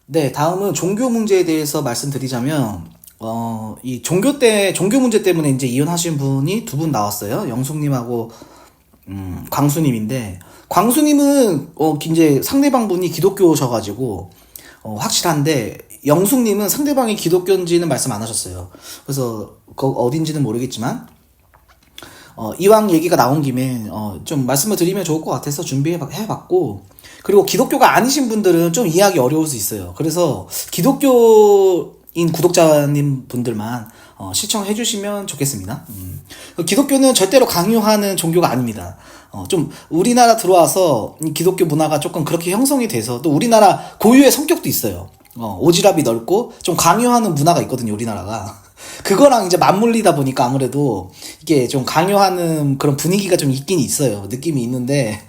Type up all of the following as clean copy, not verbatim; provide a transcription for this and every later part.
네, 다음은 종교 문제에 대해서 말씀드리자면, 이 종교 문제 때문에 이제 이혼하신 분이 두 분 나왔어요. 영숙님하고, 광수님인데, 광수님은, 이제 상대방 분이 기독교셔가지고, 확실한데, 영숙님은 상대방이 기독교인지는 말씀 안 하셨어요. 그래서, 어딘지는 모르겠지만, 이왕 얘기가 나온 김에 좀 말씀을 드리면 좋을 것 같아서 준비해봤고, 그리고 기독교가 아니신 분들은 좀 이해하기 어려울 수 있어요. 그래서 기독교인 구독자님 분들만 시청해 주시면 좋겠습니다. 기독교는 절대로 강요하는 종교가 아닙니다. 좀 우리나라 들어와서 이 기독교 문화가 조금 그렇게 형성이 돼서, 또 우리나라 고유의 성격도 있어요. 오지랖이 넓고 좀 강요하는 문화가 있거든요, 우리나라가. 그거랑 이제 맞물리다 보니까 아무래도 이게 좀 강요하는 그런 분위기가 좀 있긴 있어요. 느낌이 있는데,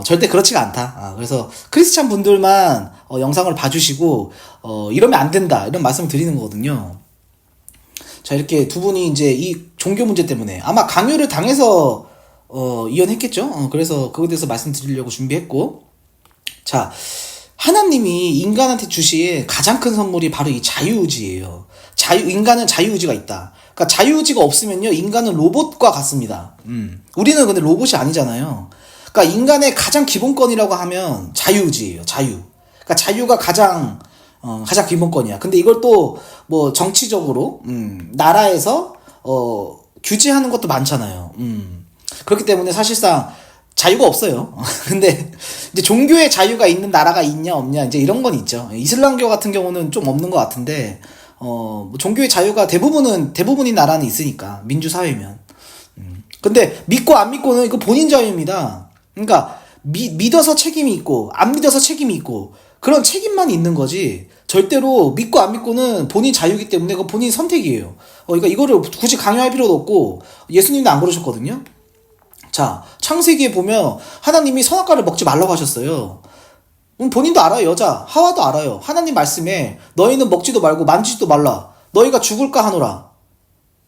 절대 그렇지가 않다. 그래서 크리스찬 분들만 영상을 봐주시고, 이러면 안 된다, 이런 말씀을 드리는 거거든요. 자, 이렇게 두 분이 이제 이 종교 문제 때문에 아마 강요를 당해서 이혼했겠죠. 그래서 그거에 대해서 말씀드리려고 준비했고, 자, 하나님이 인간한테 주신 가장 큰 선물이 바로 이 자유의지예요. 인간은 자유의지가 있다. 그러니까 자유의지가 없으면요, 인간은 로봇과 같습니다. 우리는 근데 로봇이 아니잖아요. 그러니까 인간의 가장 기본권이라고 하면 자유의지예요. 그러니까 자유가 가장 기본권이야. 근데 이걸 또 뭐 정치적으로 나라에서 규제하는 것도 많잖아요. 그렇기 때문에 사실상 자유가 없어요. 근데 이제 종교의 자유가 있는 나라가 있냐 없냐, 이제 이런 건 있죠. 이슬람교 같은 경우는 좀 없는 것 같은데, 뭐 종교의 자유가 대부분인 나라는 있으니까, 민주사회면. 근데 믿고 안 믿고는 이거 본인 자유입니다. 그러니까 믿어서 책임이 있고 안 믿어서 책임이 있고, 그런 책임만 있는 거지, 절대로 믿고 안 믿고는 본인 자유이기 때문에 그거 본인 선택이에요. 그러니까 이거를 굳이 강요할 필요도 없고, 예수님도 안 그러셨거든요. 자, 창세기에 보면 하나님이 선악과를 먹지 말라고 하셨어요. 본인도 알아요. 여자 하와도 알아요. 하나님 말씀에 너희는 먹지도 말고 만지지도 말라, 너희가 죽을까 하노라.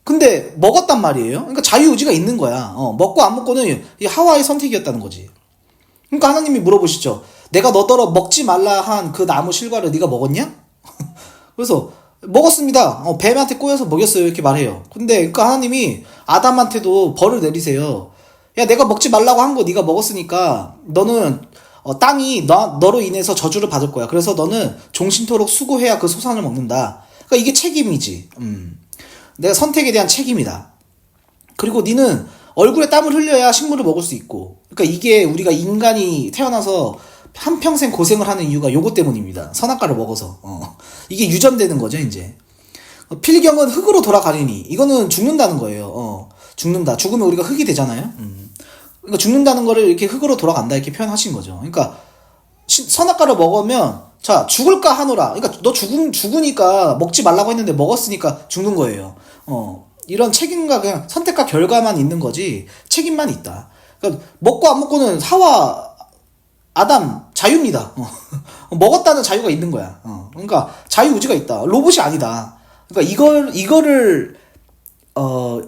근데 먹었단 말이에요. 그러니까 자유의지가 있는 거야. 먹고 안 먹고는 이 하와의 선택이었다는 거지. 그러니까 하나님이 물어보시죠. 내가 너더러 먹지 말라 한 그 나무 실과를 네가 먹었냐? 그래서 먹었습니다. 뱀한테 꼬여서 먹였어요, 이렇게 말해요. 근데 그러니까 하나님이 아담한테도 벌을 내리세요. 야, 내가 먹지 말라고 한 거 네가 먹었으니까 너는 땅이 너로 인해서 저주를 받을 거야. 그래서 너는 종신토록 수고해야 그 소산을 먹는다. 그러니까 이게 책임이지. 내가 선택에 대한 책임이다. 그리고 니는 얼굴에 땀을 흘려야 식물을 먹을 수 있고. 그러니까 이게 우리가 인간이 태어나서 한평생 고생을 하는 이유가 요거 때문입니다. 선악과를 먹어서. 이게 유전되는 거죠, 이제. 필경은 흙으로 돌아가리니, 이거는 죽는다는 거예요. 죽는다. 죽으면 우리가 흙이 되잖아요. 그러니까 죽는다는 거를 이렇게 흙으로 돌아간다, 이렇게 표현하신 거죠. 그러니까 선악과를 먹으면, 자, 죽을까 하노라. 그러니까 너 죽으니까 먹지 말라고 했는데 먹었으니까 죽는 거예요. 이런 책임과 그냥 선택과 결과만 있는 거지, 책임만 있다. 그러니까 먹고 안 먹고는 하와 아담 자유입니다. 먹었다는 자유가 있는 거야. 그러니까 자유의지가 있다. 로봇이 아니다. 그러니까 이거를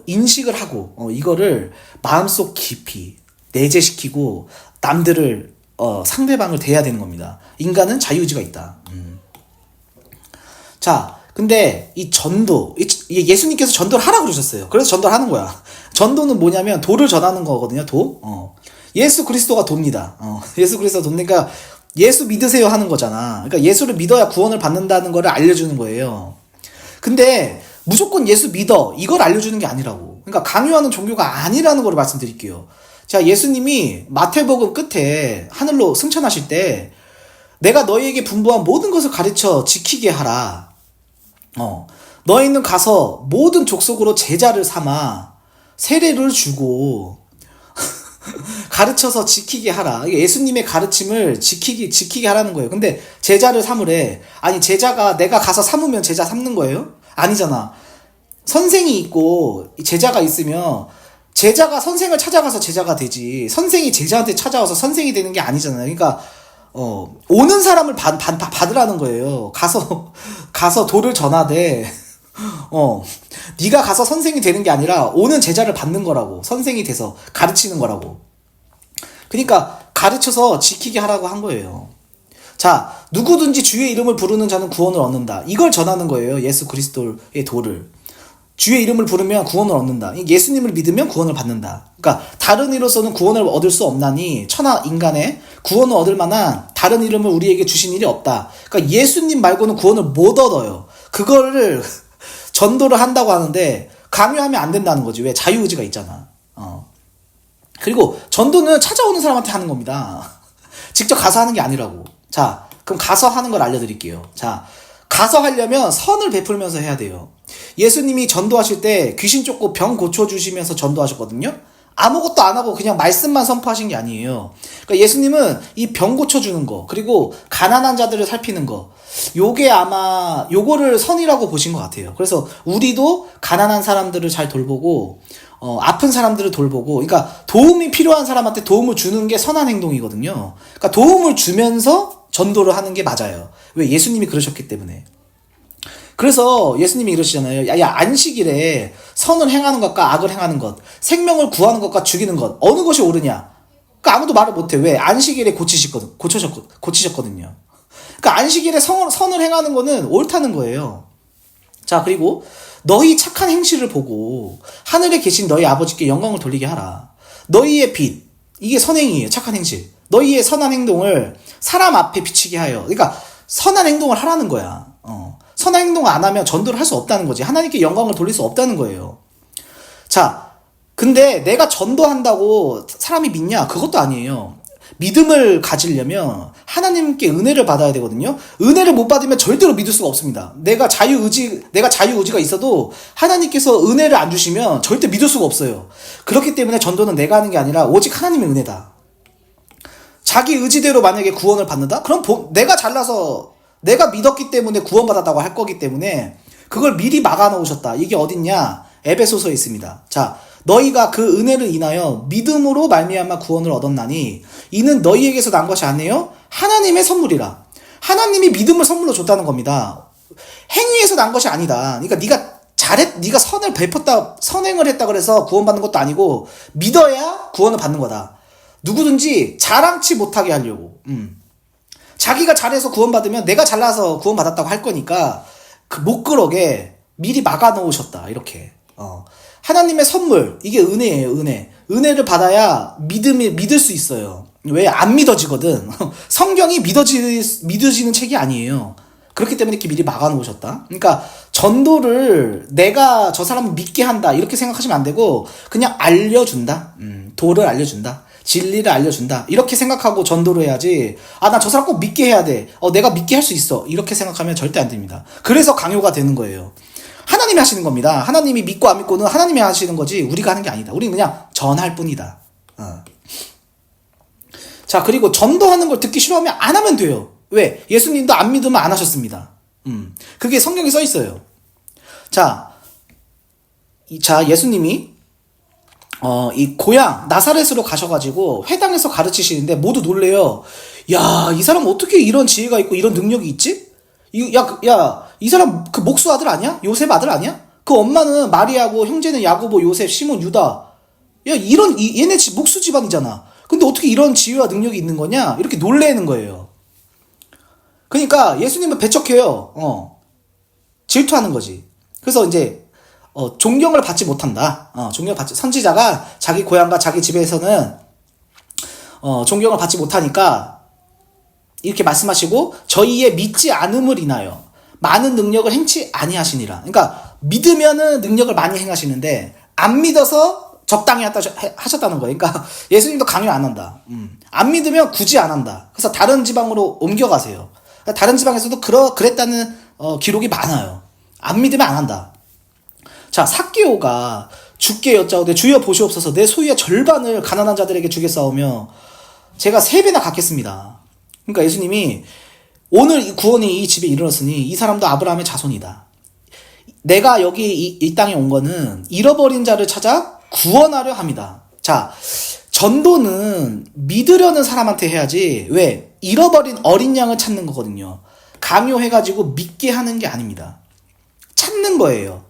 인식을 하고, 이거를 마음속 깊이 내재시키고 남들을 상대방을 대해야 되는 겁니다. 인간은 자유의지가 있다. 자, 근데 이 전도, 예수님께서 전도를 하라고 그러셨어요. 그래서 전도를 하는 거야. 전도는 뭐냐면 도를 전하는 거거든요. 예수 그리스도가 돕니다. 예수 그리스도가 돕니까 예수 믿으세요 하는 거잖아. 그러니까 예수를 믿어야 구원을 받는다는 거를 알려주는 거예요. 근데 무조건 예수 믿어, 이걸 알려주는 게 아니라고. 그러니까 강요하는 종교가 아니라는 걸 말씀드릴게요. 자, 예수님이 마태복음 끝에 하늘로 승천하실 때, 내가 너희에게 분부한 모든 것을 가르쳐 지키게 하라. 너희는 가서 모든 족속으로 제자를 삼아 세례를 주고 가르쳐서 지키게 하라. 예수님의 가르침을 지키게 하라는 거예요. 근데 제자를 삼으래. 아니, 제자가 내가 가서 삼으면 제자 삼는 거예요? 아니잖아. 선생이 있고 제자가 있으면 제자가 선생을 찾아가서 제자가 되지, 선생이 제자한테 찾아와서 선생이 되는 게 아니잖아요. 그러니까 오는 사람을 받으라는 거예요. 가서 도를 전하되, 네가 가서 선생이 되는 게 아니라 오는 제자를 받는 거라고. 선생이 돼서 가르치는 거라고. 그러니까 가르쳐서 지키게 하라고 한 거예요. 자, 누구든지 주의 이름을 부르는 자는 구원을 얻는다. 이걸 전하는 거예요. 예수 그리스도의 도를. 주의 이름을 부르면 구원을 얻는다. 예수님을 믿으면 구원을 받는다. 그러니까 다른 이로서는 구원을 얻을 수 없나니 천하 인간의 구원을 얻을 만한 다른 이름을 우리에게 주신 일이 없다. 그러니까 예수님 말고는 구원을 못 얻어요. 그거를 전도를 한다고 하는데 강요하면 안 된다는 거지. 왜? 자유의지가 있잖아. 그리고 전도는 찾아오는 사람한테 하는 겁니다. 직접 가서 하는 게 아니라고. 자, 그럼 가서 하는 걸 알려드릴게요. 자, 가서 하려면 선을 베풀면서 해야 돼요. 예수님이 전도하실 때 귀신 쫓고 병 고쳐주시면서 전도하셨거든요. 아무것도 안 하고 그냥 말씀만 선포하신 게 아니에요. 그러니까 예수님은 이 병 고쳐주는 거, 그리고 가난한 자들을 살피는 거, 요게 아마 요거를 선이라고 보신 것 같아요. 그래서 우리도 가난한 사람들을 잘 돌보고 아픈 사람들을 돌보고, 그러니까 도움이 필요한 사람한테 도움을 주는 게 선한 행동이거든요. 그러니까 도움을 주면서 전도를 하는 게 맞아요. 왜? 예수님이 그러셨기 때문에. 그래서 예수님이 이러시잖아요. 야, 안식일에 선을 행하는 것과 악을 행하는 것, 생명을 구하는 것과 죽이는 것, 어느 것이 옳으냐? 그러니까 아무도 말을 못해. 왜? 안식일에 고치셨거든요. 그러니까 안식일에 선을 행하는 거는 옳다는 거예요. 자, 그리고 너희 착한 행실을 보고 하늘에 계신 너희 아버지께 영광을 돌리게 하라. 너희의 빛, 이게 선행이에요. 착한 행실. 너희의 선한 행동을 사람 앞에 비치게 하여. 그러니까 선한 행동을 하라는 거야. 선한 행동을 안 하면 전도를 할 수 없다는 거지. 하나님께 영광을 돌릴 수 없다는 거예요. 자, 근데 내가 전도한다고 사람이 믿냐? 그것도 아니에요. 믿음을 가지려면 하나님께 은혜를 받아야 되거든요. 은혜를 못 받으면 절대로 믿을 수가 없습니다. 내가 자유의지가 있어도 하나님께서 은혜를 안 주시면 절대 믿을 수가 없어요. 그렇기 때문에 전도는 내가 하는 게 아니라 오직 하나님의 은혜다. 자기 의지대로 만약에 구원을 받는다? 그럼 내가 잘나서 내가 믿었기 때문에 구원받았다고 할 거기 때문에 그걸 미리 막아놓으셨다. 이게 어딨냐? 에베소서에 있습니다. 자, 너희가 그 은혜를 인하여 믿음으로 말미암아 구원을 얻었나니 이는 너희에게서 난 것이 아니에요. 하나님의 선물이라. 하나님이 믿음을 선물로 줬다는 겁니다. 행위에서 난 것이 아니다. 그러니까 네가 선을 베풀다, 선행을 했다 그래서 구원받는 것도 아니고 믿어야 구원을 받는 거다. 누구든지 자랑치 못하게 하려고. 자기가 잘해서 구원받으면 내가 잘나서 구원받았다고 할 거니까 못 그러게 미리 막아놓으셨다. 이렇게. 하나님의 선물, 이게 은혜예요. 은혜를 받아야 믿을 수 있어요. 왜? 안 믿어지거든. 성경이 믿어지는 책이 아니에요. 그렇기 때문에 이렇게 미리 막아놓으셨다. 그러니까 전도를 내가 저 사람을 믿게 한다 이렇게 생각하시면 안 되고 그냥 알려준다. 도를 알려준다. 진리를 알려준다. 이렇게 생각하고 전도를 해야지. 나 저 사람 꼭 믿게 해야 돼. 내가 믿게 할 수 있어. 이렇게 생각하면 절대 안 됩니다. 그래서 강요가 되는 거예요. 하나님이 하시는 겁니다. 하나님이 믿고 안 믿고는 하나님이 하시는 거지 우리가 하는 게 아니다. 우리는 그냥 전할 뿐이다. 자, 그리고 전도하는 걸 듣기 싫어하면 안 하면 돼요. 왜? 예수님도 안 믿으면 안 하셨습니다. 그게 성경에 써 있어요. 자, 예수님이 이 고향 나사렛으로 가셔가지고 회당에서 가르치시는데 모두 놀래요. 야, 이 사람 어떻게 이런 지혜가 있고 이런 능력이 있지? 이 사람 그 목수 아들 아니야? 요셉 아들 아니야? 그 엄마는 마리아고 형제는 야고보, 요셉, 시몬, 유다. 야, 얘네 목수 집안이잖아. 근데 어떻게 이런 지혜와 능력이 있는 거냐? 이렇게 놀래는 거예요. 그러니까 예수님은 배척해요. 질투하는 거지. 그래서 이제 존경을 받지 못한다. 선지자가 자기 고향과 자기 집에서는 존경을 받지 못하니까 이렇게 말씀하시고 저희의 믿지 않음을 인하여 많은 능력을 행치 아니하시니라. 그러니까 믿으면은 능력을 많이 행하시는데 안 믿어서 적당히 하셨다는 거예요. 그러니까 예수님도 강요 안 한다. 안 믿으면 굳이 안 한다. 그래서 다른 지방으로 옮겨가세요. 그러니까 다른 지방에서도 그랬다는 기록이 많아요. 안 믿으면 안 한다. 자, 삭개오가 주께 여짜오되 주여 보시옵소서 내 소유의 절반을 가난한 자들에게 주겠사오며 제가 3배나 갚겠습니다. 그러니까 예수님이 오늘 이 구원이 이 집에 이르렀으니 이 사람도 아브라함의 자손이다. 내가 여기 이 땅에 온 거는 잃어버린 자를 찾아 구원하려 합니다. 자, 전도는 믿으려는 사람한테 해야지. 왜? 잃어버린 어린 양을 찾는 거거든요. 강요해가지고 믿게 하는 게 아닙니다. 찾는 거예요.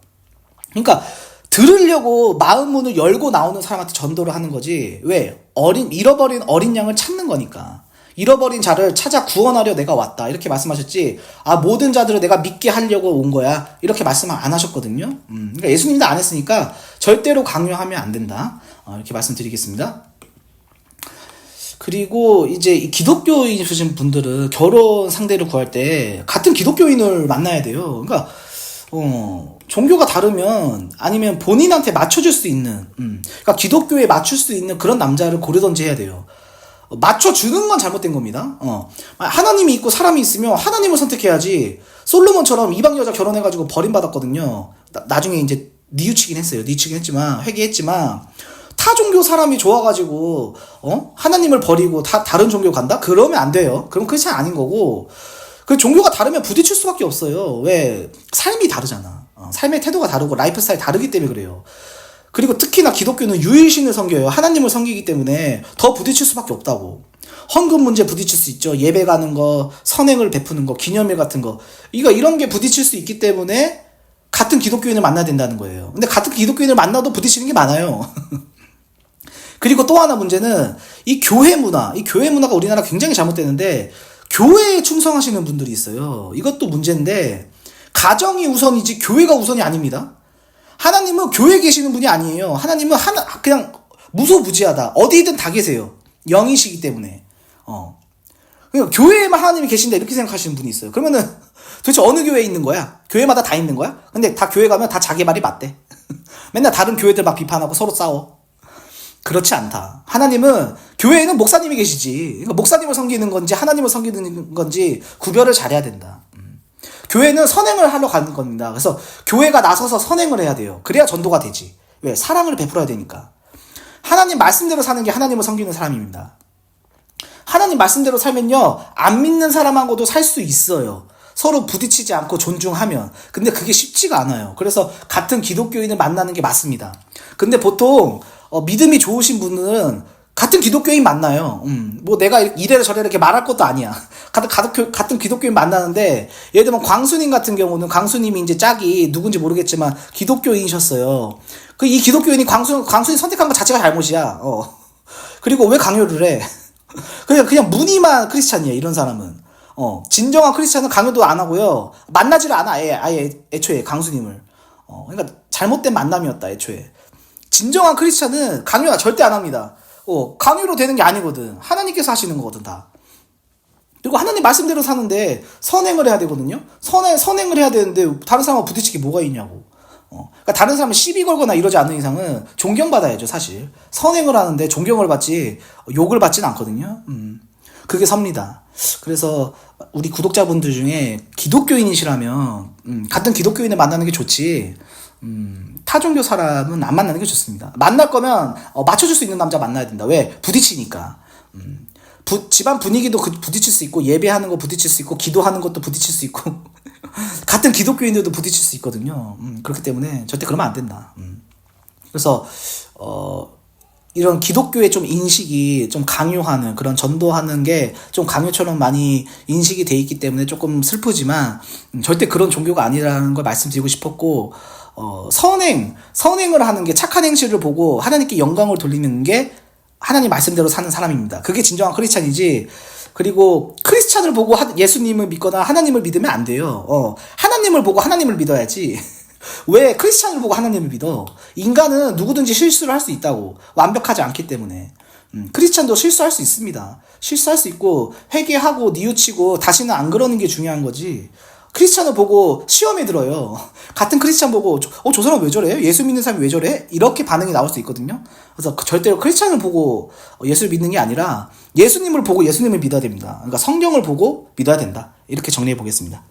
그러니까 들으려고 마음 문을 열고 나오는 사람한테 전도를 하는 거지. 왜? 잃어버린 어린 양을 찾는 거니까. 잃어버린 자를 찾아 구원하려 내가 왔다. 이렇게 말씀하셨지, 모든 자들을 내가 믿게 하려고 온 거야. 이렇게 말씀 안 하셨거든요. 그러니까 예수님도 안 했으니까 절대로 강요하면 안 된다. 이렇게 말씀드리겠습니다. 그리고 이제 이 기독교인이신 분들은 결혼 상대를 구할 때 같은 기독교인을 만나야 돼요. 그러니까 종교가 다르면 아니면 본인한테 맞춰줄 수 있는, 그러니까 기독교에 맞출 수 있는 그런 남자를 고르던지 해야 돼요. 맞춰주는 건 잘못된 겁니다. 하나님이 있고 사람이 있으면 하나님을 선택해야지. 솔로몬처럼 이방 여자 결혼해가지고 버림받았거든요. 나중에 이제 뉘우치긴 했어요. 뉘우치긴 했지만, 회개했지만, 타 종교 사람이 좋아가지고, 하나님을 버리고 다른 종교 간다? 그러면 안 돼요. 그럼 크리스찬 아닌 거고, 그 종교가 다르면 부딪힐 수밖에 없어요. 왜? 삶이 다르잖아. 삶의 태도가 다르고 라이프 스타일이 다르기 때문에 그래요. 그리고 특히나 기독교는 유일신을 섬겨요. 하나님을 섬기기 때문에 더 부딪힐 수밖에 없다고. 헌금 문제 부딪힐 수 있죠. 예배 가는 거, 선행을 베푸는 거, 기념일 같은 거. 이런 게 부딪힐 수 있기 때문에 같은 기독교인을 만나야 된다는 거예요. 근데 같은 기독교인을 만나도 부딪히는 게 많아요. 그리고 또 하나 문제는 이 교회 문화가 우리나라 굉장히 잘못되는데, 교회에 충성하시는 분들이 있어요. 이것도 문제인데, 가정이 우선이지 교회가 우선이 아닙니다. 하나님은 교회에 계시는 분이 아니에요. 하나님은 그냥 무소부지하다. 어디든 다 계세요. 영이시기 때문에. 그러니까 교회에만 하나님이 계신다 이렇게 생각하시는 분이 있어요. 그러면은 도대체 어느 교회에 있는 거야? 교회마다 다 있는 거야? 근데 다 교회 가면 다 자기 말이 맞대. 맨날 다른 교회들 막 비판하고 서로 싸워. 그렇지 않다. 하나님은, 교회에는 목사님이 계시지. 그러니까 목사님을 섬기는 건지 하나님을 섬기는 건지 구별을 잘해야 된다. 교회는 선행을 하러 가는 겁니다. 그래서 교회가 나서서 선행을 해야 돼요. 그래야 전도가 되지. 왜? 사랑을 베풀어야 되니까. 하나님 말씀대로 사는 게 하나님을 섬기는 사람입니다. 하나님 말씀대로 살면요, 안 믿는 사람하고도 살 수 있어요. 서로 부딪히지 않고 존중하면. 근데 그게 쉽지가 않아요. 그래서 같은 기독교인을 만나는 게 맞습니다. 근데 보통 믿음이 좋으신 분들은 같은 기독교인 만나요. 뭐 내가 이래라 저래라 이렇게 말할 것도 아니야. 같은 기독교인 만나는데, 예를 들면 광수님 같은 경우는, 광수님이 이제 짝이 누군지 모르겠지만 기독교인이셨어요. 이 기독교인이 광수님 선택한 것 자체가 잘못이야. 그리고 왜 강요를 해? 그냥 무늬만 크리스찬이에요, 이런 사람은. 진정한 크리스찬은 강요도 안 하고요. 만나지를 않아, 아예 애초에 광수님을. 그러니까 잘못된 만남이었다, 애초에. 진정한 크리스찬은 강요가 절대 안 합니다. 강요로 되는 게 아니거든. 하나님께서 하시는 거거든, 다. 그리고 하나님 말씀대로 사는데 선행을 해야 되거든요. 선행을 해야 되는데 다른 사람하고 부딪히기 뭐가 있냐고. 그러니까 다른 사람은 시비 걸거나 이러지 않는 이상은 존경받아야죠, 사실. 선행을 하는데 존경을 받지 욕을 받지는 않거든요. 그게 섭니다. 그래서 우리 구독자분들 중에 기독교인이시라면 같은 기독교인을 만나는 게 좋지, 타 종교 사람은 안 만나는 게 좋습니다. 만날 거면 맞춰줄 수 있는 남자 만나야 된다. 왜? 부딪히니까. 집안 분위기도 부딪힐 수 있고, 예배하는 거 부딪힐 수 있고, 기도하는 것도 부딪힐 수 있고 같은 기독교인들도 부딪힐 수 있거든요. 그렇기 때문에 절대 그러면 안 된다. 그래서 이런 기독교의 좀 인식이 좀 강요하는, 그런 전도하는 게 좀 강요처럼 많이 인식이 돼 있기 때문에 조금 슬프지만, 절대 그런 종교가 아니라는 걸 말씀드리고 싶었고, 선행을 하는 게, 착한 행실을 보고 하나님께 영광을 돌리는 게 하나님 말씀대로 사는 사람입니다. 그게 진정한 크리스찬이지. 그리고 크리스찬을 보고 예수님을 믿거나 하나님을 믿으면 안 돼요. 하나님을 보고 하나님을 믿어야지. 왜 크리스찬을 보고 하나님을 믿어? 인간은 누구든지 실수를 할 수 있다고. 완벽하지 않기 때문에. 크리스찬도 실수할 수 있습니다. 실수할 수 있고 회개하고 뉘우치고 다시는 안 그러는 게 중요한 거지. 크리스찬을 보고 시험에 들어요. 같은 크리스찬 보고 저 사람 왜 저래? 예수 믿는 사람이 왜 저래? 이렇게 반응이 나올 수 있거든요. 그래서 절대로 크리스찬을 보고 예수를 믿는 게 아니라 예수님을 보고 예수님을 믿어야 됩니다. 그러니까 성경을 보고 믿어야 된다. 이렇게 정리해 보겠습니다.